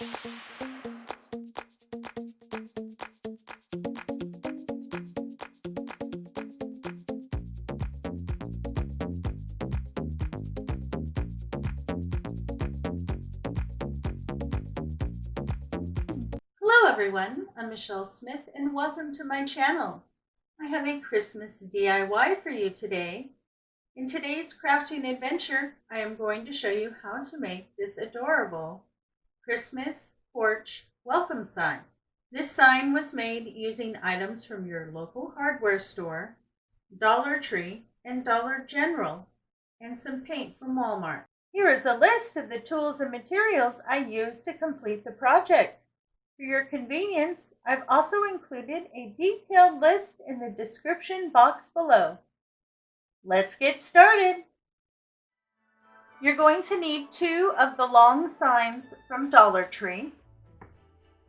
Hello everyone, I'm Michelle Smith and welcome to my channel. I have a Christmas DIY for you today. In today's crafting adventure, I am going to show you how to make this adorable Christmas porch welcome sign. This sign was made using items from your local hardware store, Dollar Tree, and Dollar General, and some paint from Walmart. Here is a list of the tools and materials I used to complete the project. For your convenience, I've also included a detailed list in the description box below. Let's get started. You're going to need 2 of the long signs from Dollar Tree.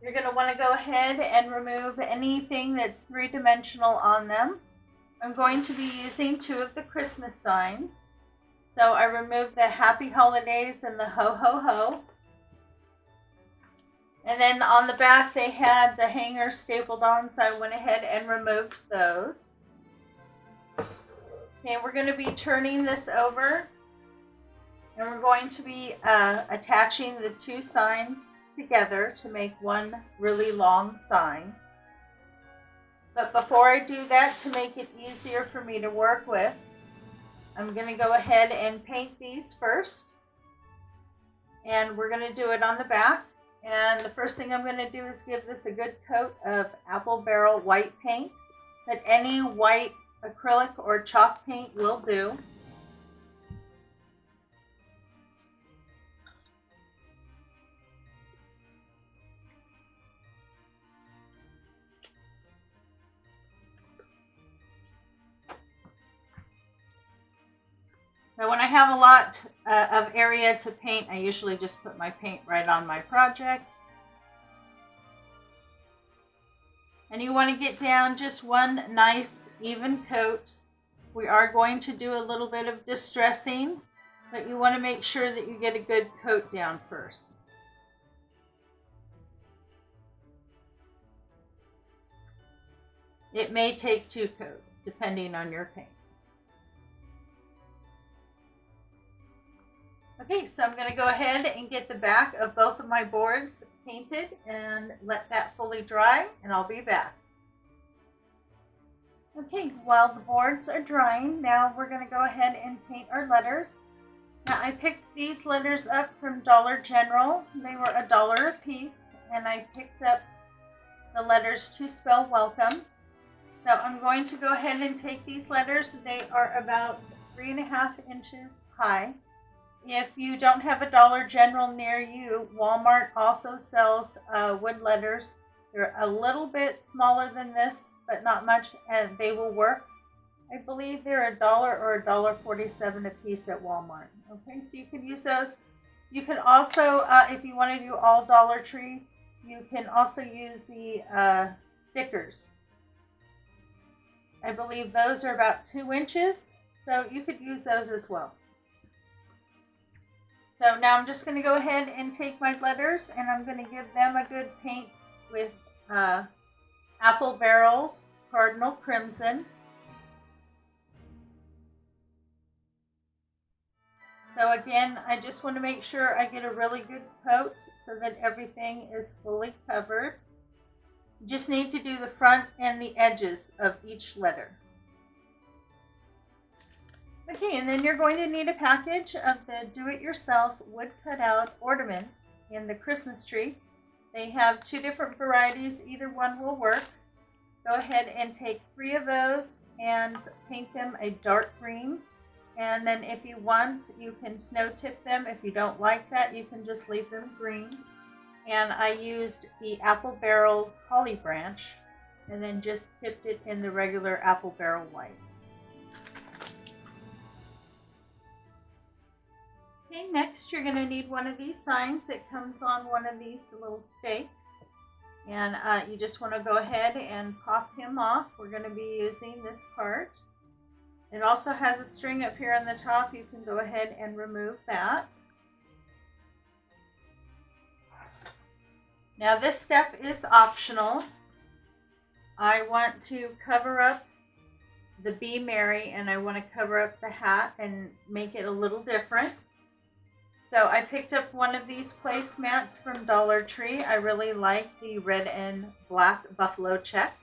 You're going to want to go ahead and remove anything that's 3-dimensional on them. I'm going to be using 2 of the Christmas signs. So I removed the Happy Holidays and the Ho Ho Ho. And then on the back they had the hangers stapled on, so I went ahead and removed those. Okay, we're going to be turning this over, and we're going to be attaching the 2 signs together to make one really long sign. But before I do that, to make it easier for me to work with, I'm going to go ahead and paint these first. And we're going to do it on the back. And the first thing I'm going to do is give this a good coat of apple barrel white paint, but any white acrylic or chalk paint will do. So when I have a lot of area to paint, I usually just put my paint right on my project. And you want to get down just one nice even coat. We are going to do a little bit of distressing, but you want to make sure that you get a good coat down first. It may take 2 coats, depending on your paint. Okay, so I'm going to go ahead and get the back of both of my boards painted and let that fully dry, and I'll be back. Okay, while the boards are drying, now we're going to go ahead and paint our letters. Now I picked these letters up from Dollar General. They were $1 a piece, and I picked up the letters to spell welcome. So I'm going to go ahead and take these letters. They are about 3.5 inches high. If you don't have a Dollar General near you, Walmart also sells wood letters. They're a little bit smaller than this, but not much, and they will work. I believe they're $1 or $1.47 a piece at Walmart. Okay, so you can use those. You can also, if you want to do all Dollar Tree, you can also use the stickers. I believe those are about 2 inches, so you could use those as well. So now I'm just going to go ahead and take my letters, and I'm going to give them a good paint with Apple Barrel's Cardinal Crimson. So again, I just want to make sure I get a really good coat so that everything is fully covered. You just need to do the front and the edges of each letter. Okay, and then you're going to need a package of the do-it-yourself wood cutout ornaments in the Christmas tree. They have 2 different varieties. Either one will work. Go ahead and take 3 of those and paint them a dark green. And then if you want, you can snow tip them. If you don't like that, you can just leave them green. And I used the Apple Barrel Holly Branch and then just tipped it in the regular Apple Barrel white. Okay, next you're going to need one of these signs. It comes on one of these little stakes. And you just want to go ahead and pop him off. We're going to be using this part. It also has a string up here on the top. You can go ahead and remove that. Now this step is optional. I want to cover up the Be Merry, and I want to cover up the hat and make it a little different. So I picked up one of these placemats from Dollar Tree. I really like the red and black buffalo check.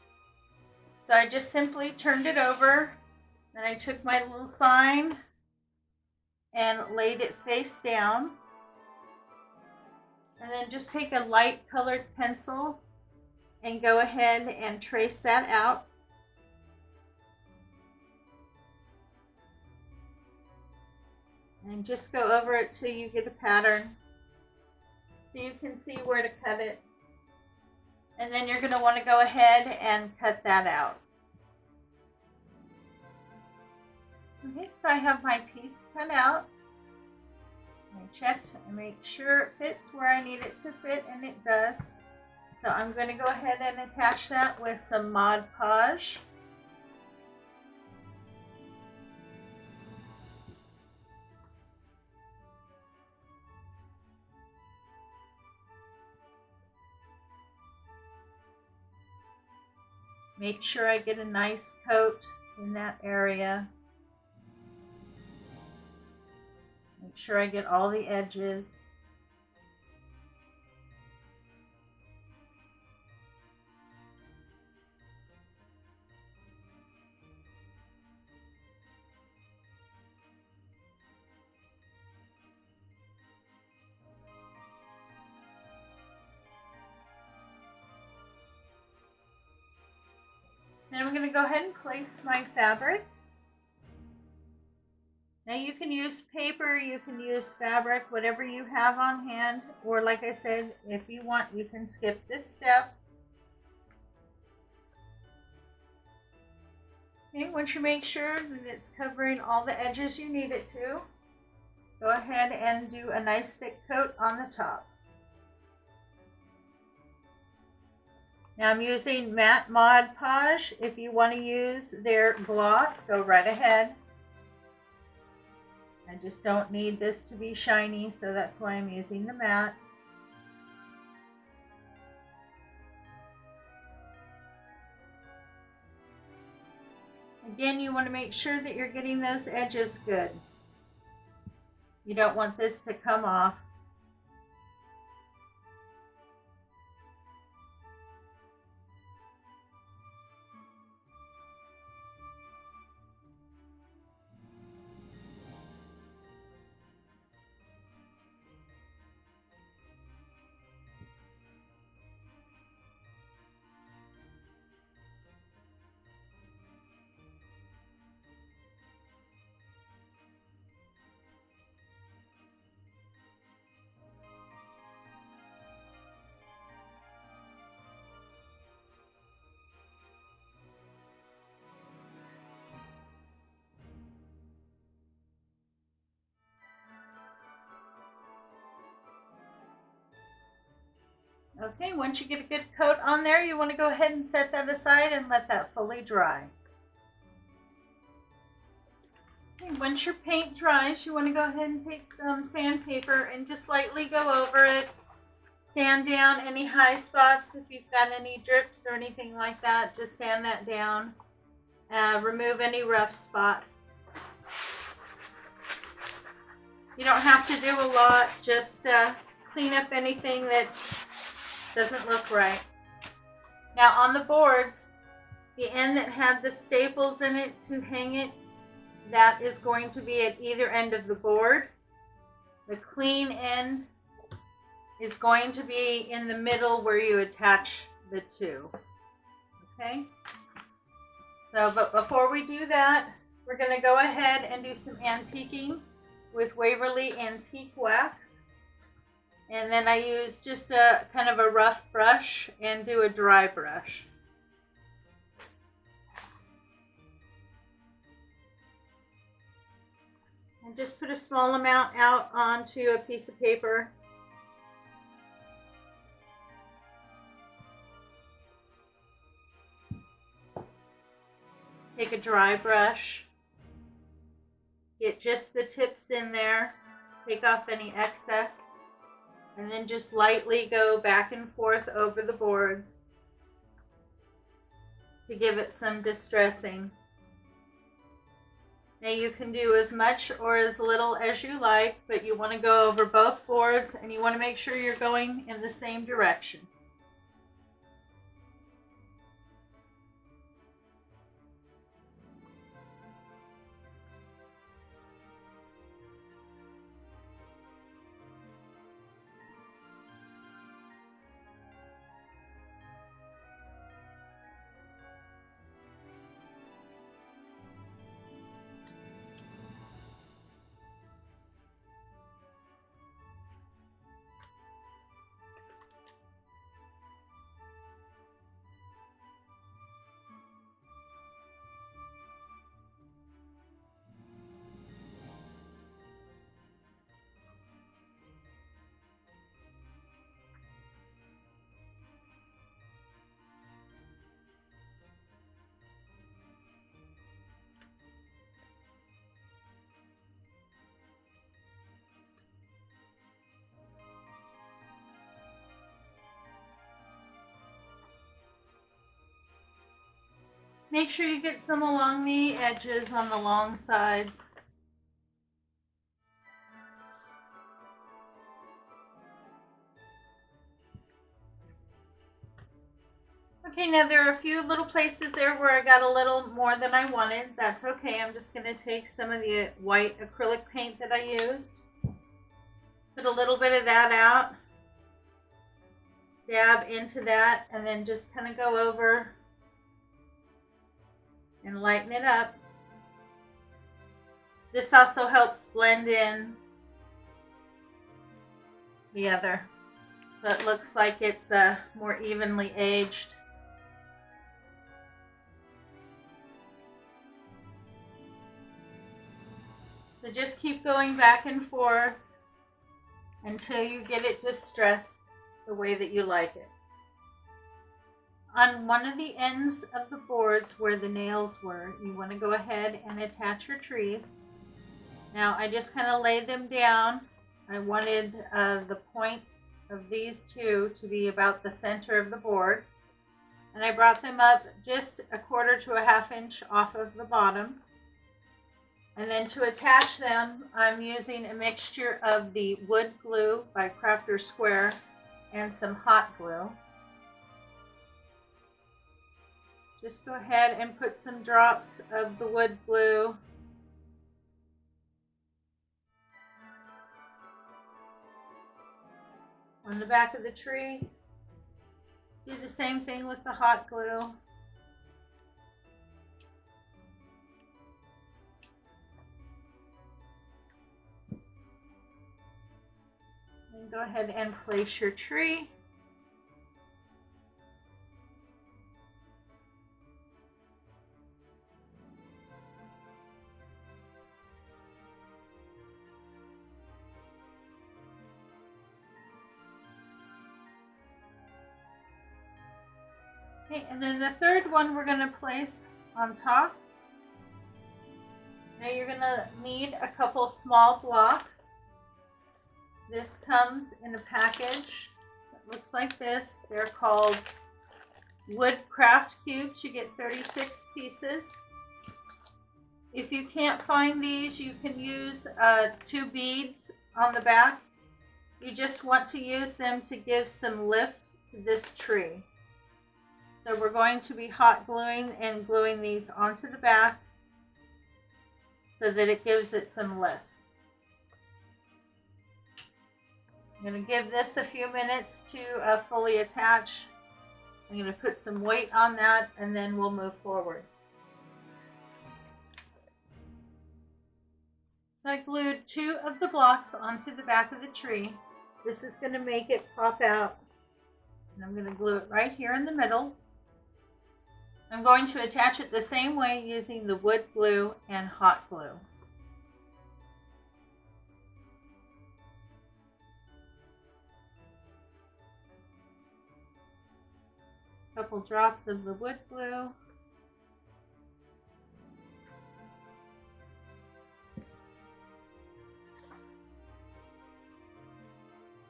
So I just simply turned it over, and I took my little sign and laid it face down. And then just take a light colored pencil and go ahead and trace that out. And just go over it till you get a pattern so you can see where to cut it. And then you're going to want to go ahead and cut that out. Okay, so I have my piece cut out. I checked and make sure it fits where I need it to fit, and it does. So I'm going to go ahead and attach that with some Mod Podge. Make sure I get a nice coat in that area. Make sure I get all the edges. Then I'm going to go ahead and place my fabric. Now you can use paper, you can use fabric, whatever you have on hand, or like I said, if you want, you can skip this step. Okay, once you make sure that it's covering all the edges you need it to, go ahead and do a nice thick coat on the top. Now I'm using matte Mod Podge. If you want to use their gloss, go right ahead. I just don't need this to be shiny, so that's why I'm using the matte. Again, you want to make sure that you're getting those edges good. You don't want this to come off. Okay, once you get a good coat on there, you want to go ahead and set that aside and let that fully dry. Okay, once your paint dries, you want to go ahead and take some sandpaper and just lightly go over it. Sand down any high spots. If you've got any drips or anything like that, just sand that down. Remove any rough spots. You don't have to do a lot, just clean up anything that doesn't look right. Now on the boards, the end that had the staples in it to hang it, that is going to be at either end of the board. The clean end is going to be in the middle where you attach the two. Okay? So, but before we do that, we're going to go ahead and do some antiquing with Waverly Antique Wax. And then I use just a kind of a rough brush and do a dry brush. And just put a small amount out onto a piece of paper. Take a dry brush. Get just the tips in there. Take off any excess. And then just lightly go back and forth over the boards to give it some distressing. Now you can do as much or as little as you like, but you want to go over both boards and you want to make sure you're going in the same direction. Make sure you get some along the edges on the long sides. Okay, now there are a few little places there where I got a little more than I wanted. That's okay. I'm just going to take some of the white acrylic paint that I used, put a little bit of that out, dab into that, and then just kind of go over and lighten it up. This also helps blend in the other, so it looks like it's more evenly aged. So just keep going back and forth until you get it distressed the way that you like it. On one of the ends of the boards where the nails were, you want to go ahead and attach your trees. Now I just kind of laid them down. I wanted the point of these two to be about the center of the board. And I brought them up just 1/4 to 1/2 inch off of the bottom. And then to attach them, I'm using a mixture of the wood glue by Crafter Square and some hot glue. Just go ahead and put some drops of the wood glue on the back of the tree. Do the same thing with the hot glue. And go ahead and place your tree. Okay, and then the third one we're going to place on top. Now you're going to need a couple small blocks. This comes in a package that looks like this. They're called wood craft cubes. You get 36 pieces. If you can't find these, you can use 2 beads on the back. You just want to use them to give some lift to this tree. So we're going to be hot gluing and gluing these onto the back so that it gives it some lift. I'm going to give this a few minutes to fully attach. I'm going to put some weight on that and then we'll move forward. So I glued 2 of the blocks onto the back of the tree. This is going to make it pop out. And I'm going to glue it right here in the middle. I'm going to attach it the same way using the wood glue and hot glue. Couple drops of the wood glue.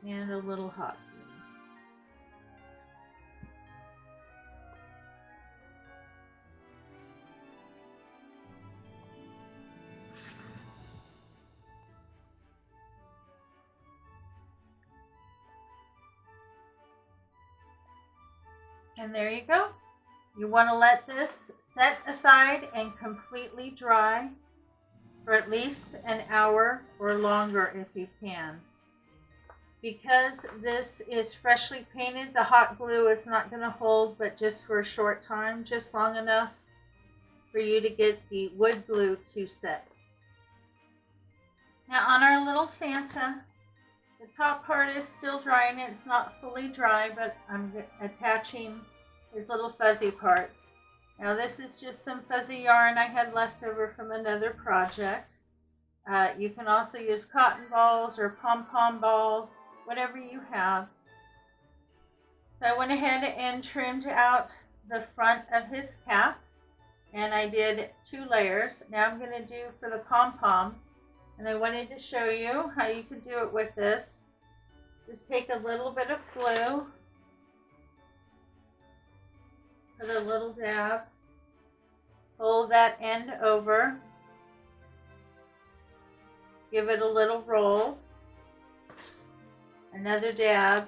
And and a little hot glue. And there you go. You want to let this set aside and completely dry for at least an hour or longer if you can. Because this is freshly painted, the hot glue is not going to hold but just for a short time, just long enough for you to get the wood glue to set. Now on our little Santa, the top part is still drying. It's not fully dry, but I'm attaching his little fuzzy parts. Now this is just some fuzzy yarn I had left over from another project. You can also use cotton balls or pom-pom balls, whatever you have. So I went ahead and trimmed out the front of his cap, and I did 2 layers. Now I'm going to do for the pom-pom, and I wanted to show you how you could do it with this. Just take a little bit of glue, put a little dab, fold that end over, give it a little roll, another dab,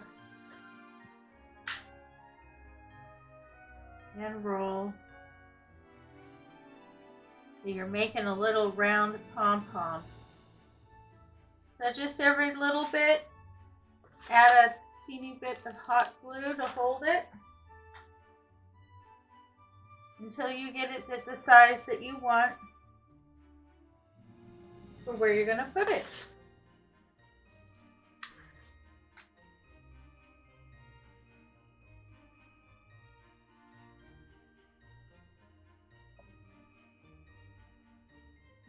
and roll. So you're making a little round pom-pom. So just every little bit, add a teeny bit of hot glue to hold it until you get it at the size that you want for where you're going to put it.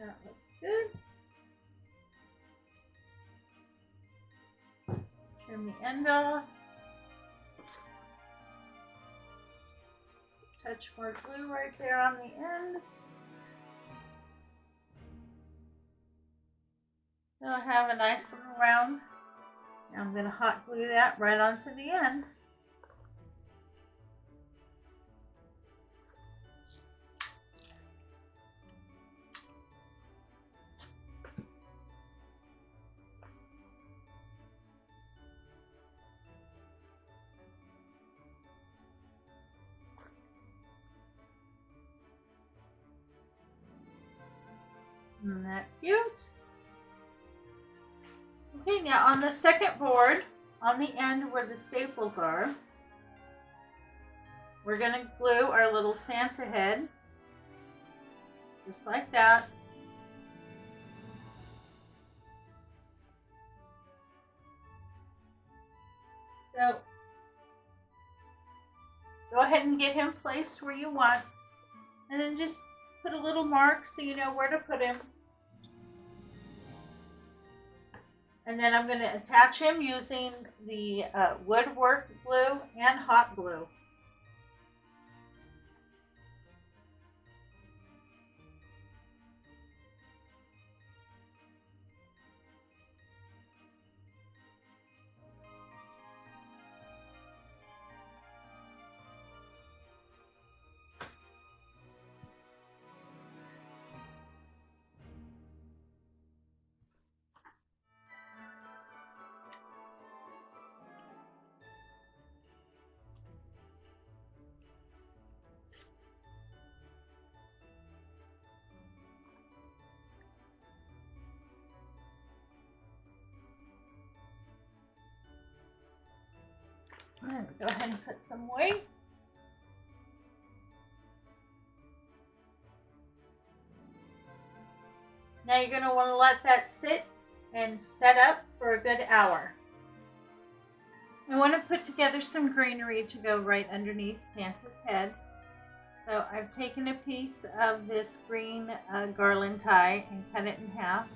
That looks good. Trim the end off. Touch more glue right there on the end. So I have a nice little round. Now I'm going to hot glue that right onto the end. Isn't that cute? Okay, now on the second board, on the end where the staples are, we're going to glue our little Santa head, just like that. So, go ahead and get him placed where you want, and then just put a little mark so you know where to put him. And then I'm going to attach him using the woodwork glue and hot glue. Go ahead and put some weight. Now you're going to want to let that sit and set up for a good hour. I want to put together some greenery to go right underneath Santa's head. So I've taken a piece of this green garland tie and cut it in half.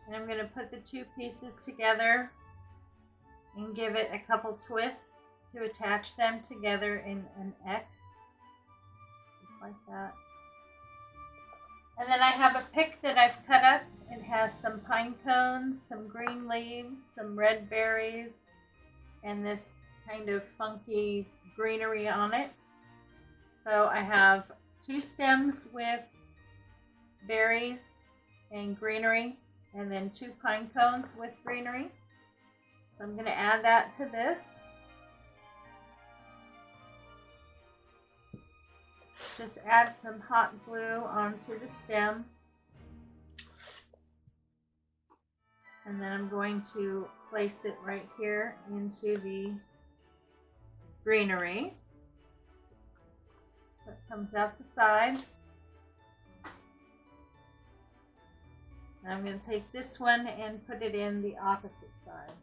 And I'm going to put the 2 pieces together and give it a couple twists to attach them together in an X, just like that. And then I have a pick that I've cut up. It has some pine cones, some green leaves, some red berries, and this kind of funky greenery on it. So I have 2 stems with berries and greenery, and then 2 pine cones with greenery. So I'm going to add that to this. Just add some hot glue onto the stem. And then I'm going to place it right here into the greenery. So it comes out the side. And I'm going to take this one and put it in the opposite side.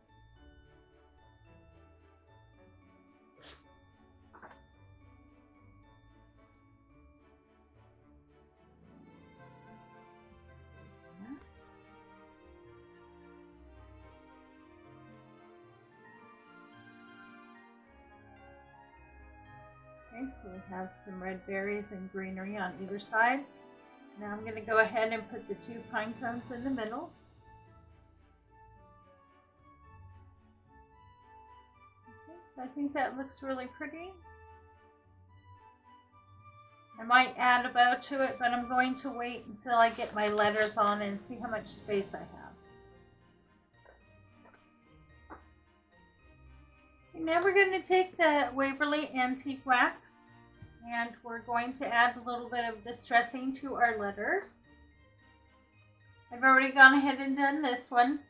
Okay, so we have some red berries and greenery on either side. Now I'm going to go ahead and put the 2 pine cones in the middle. Okay, so I think that looks really pretty. I might add a bow to it, but I'm going to wait until I get my letters on and see how much space I have. Okay, now we're going to take the Waverly Antique Wax and we're going to add a little bit of distressing to our letters. I've already gone ahead and done this one.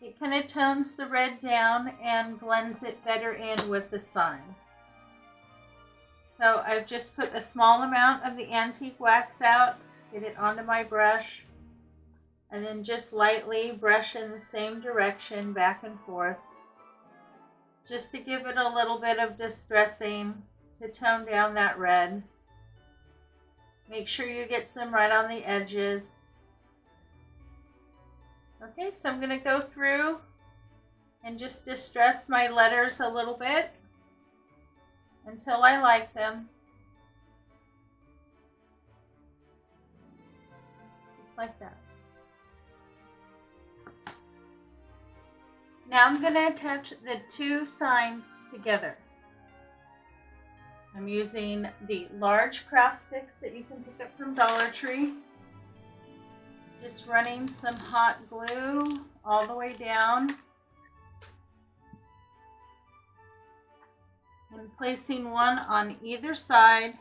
It kind of tones the red down and blends it better in with the sign. So I've just put a small amount of the antique wax out, get it onto my brush, and then just lightly brush in the same direction back and forth, just to give it a little bit of distressing to tone down that red. Make sure you get some right on the edges. Okay, so I'm going to go through and just distress my letters a little bit until I like them. Just like that. Now I'm going to attach the 2 signs together. I'm using the large craft sticks that you can pick up from Dollar Tree. Just running some hot glue all the way down. And placing one on either side.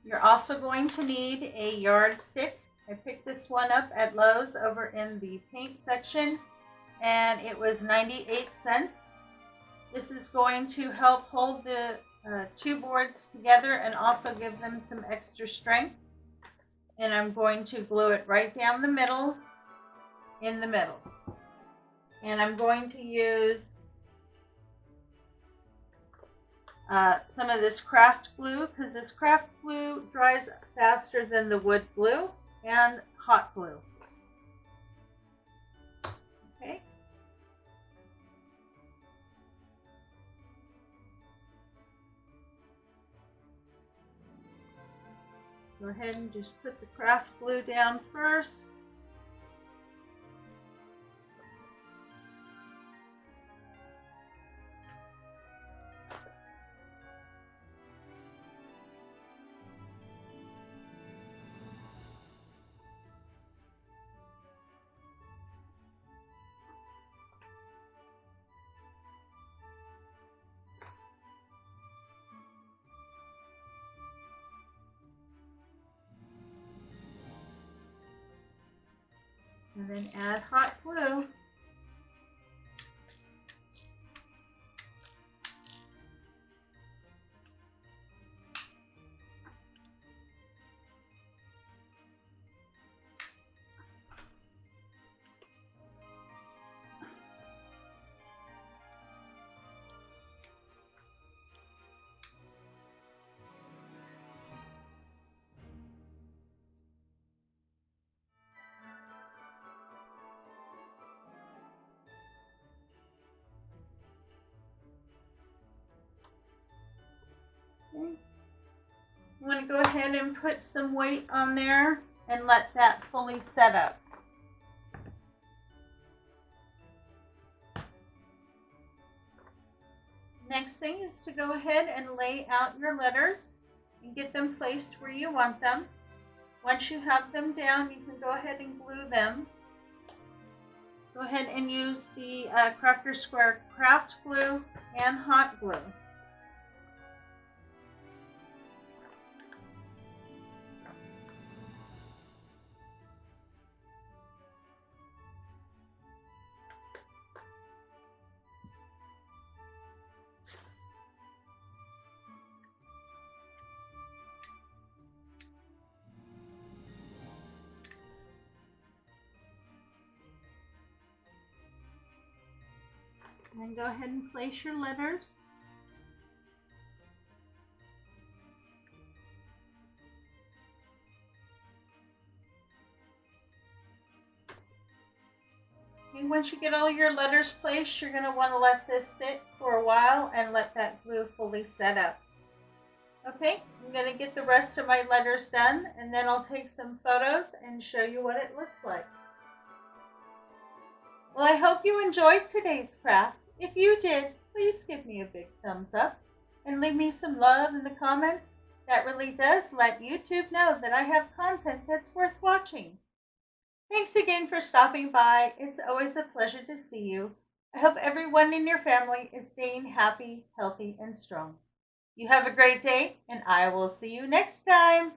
You're also going to need a yardstick. I picked this one up at Lowe's over in the paint section, and it was 98 cents. This is going to help hold the 2 boards together and also give them some extra strength. And I'm going to glue it right down the middle, in the middle. And I'm going to use some of this craft glue, because this craft glue dries faster than the wood glue and hot glue. Okay. Go ahead and just put the craft glue down first. And then add hot glue. to go ahead and put some weight on there and let that fully set up. Next thing is to go ahead and lay out your letters and get them placed where you want them. Once you have them down, you can go ahead and glue them. Go ahead and use the Crafter Square craft glue and hot glue. And then go ahead and place your letters. And once you get all your letters placed, you're going to want to let this sit for a while and let that glue fully set up. Okay, I'm going to get the rest of my letters done, and then I'll take some photos and show you what it looks like. Well, I hope you enjoyed today's craft. If you did, please give me a big thumbs up and leave me some love in the comments. That really does let YouTube know that I have content that's worth watching. Thanks again for stopping by. It's always a pleasure to see you. I hope everyone in your family is staying happy, healthy, and strong. You have a great day, and I will see you next time.